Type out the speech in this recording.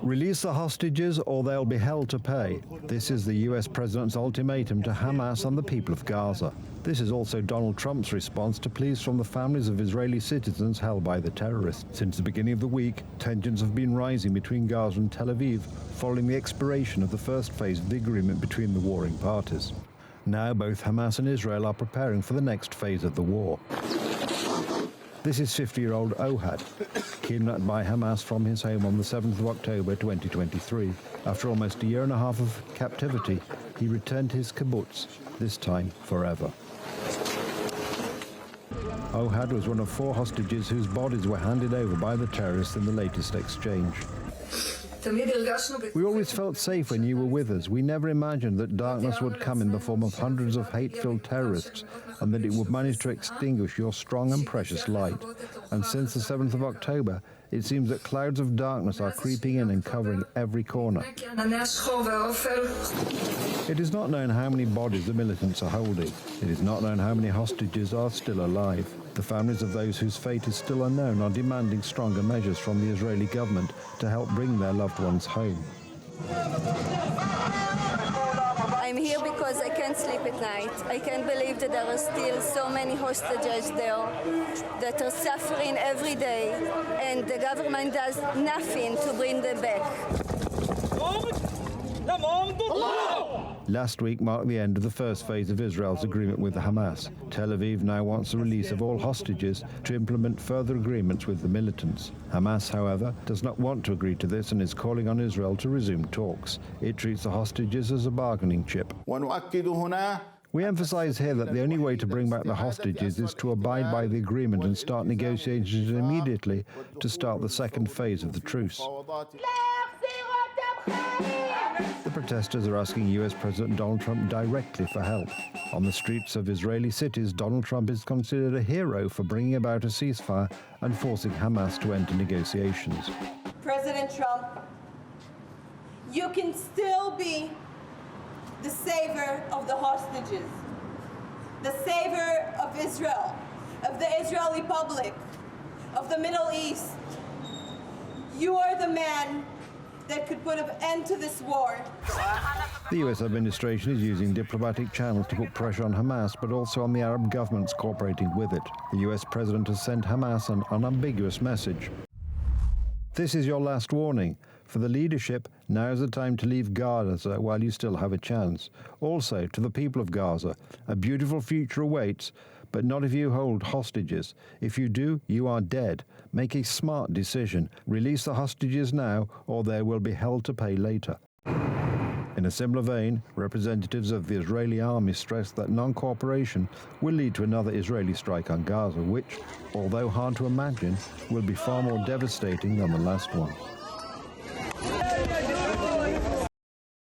Release the hostages or they'll be held to pay. This is the US president's ultimatum to Hamas and the people of Gaza. This is also Donald Trump's response to pleas from the families of Israeli citizens held by the terrorists. Since the beginning of the week, tensions have been rising between Gaza and Tel Aviv following the expiration of the first phase of the agreement between the warring parties. Now both Hamas and Israel are preparing for the next phase of the war. This is 50-year-old Ohad, kidnapped by Hamas from his home on the 7th of October 2023. After almost a year and a half of captivity, he returned to his kibbutz, this time forever. Ohad was one of 4 hostages whose bodies were handed over by the terrorists in the latest exchange. We always felt safe when you were with us. We never imagined that darkness would come in the form of hundreds of hate-filled terrorists and that it would manage to extinguish your strong and precious light. And since the 7th of October, it seems that clouds of darkness are creeping in and covering every corner. It is not known how many bodies the militants are holding. It is not known how many hostages are still alive. The families of those whose fate is still unknown are demanding stronger measures from the Israeli government to help bring their loved ones home. I'm here because I can't sleep at night. I can't believe that there are still so many hostages there that are suffering every day, and the government does nothing to bring them back. Last week marked the end of the first phase of Israel's agreement with Hamas. Tel Aviv now wants the release of all hostages to implement further agreements with the militants. Hamas, however, does not want to agree to this and is calling on Israel to resume talks. It treats the hostages as a bargaining chip. We emphasize here that the only way to bring back the hostages is to abide by the agreement and start negotiations immediately to start the second phase of the truce. The protesters are asking US President Donald Trump directly for help. On the streets of Israeli cities, Donald Trump is considered a hero for bringing about a ceasefire and forcing Hamas to enter negotiations. President Trump, you can still be the savior of the hostages, the savior of Israel, of the Israeli public, of the Middle East. You are the man that could put an end to this war. The US administration is using diplomatic channels to put pressure on Hamas, but also on the Arab governments cooperating with it. The US president has sent Hamas an unambiguous message. This is your last warning. For the leadership, now is the time to leave Gaza while you still have a chance. Also, to the people of Gaza, a beautiful future awaits, but not if you hold hostages. If you do, you are dead. Make a smart decision. Release the hostages now, or they will be held to pay later. In a similar vein, representatives of the Israeli army stressed that non-cooperation will lead to another Israeli strike on Gaza, which, although hard to imagine, will be far more devastating than the last one.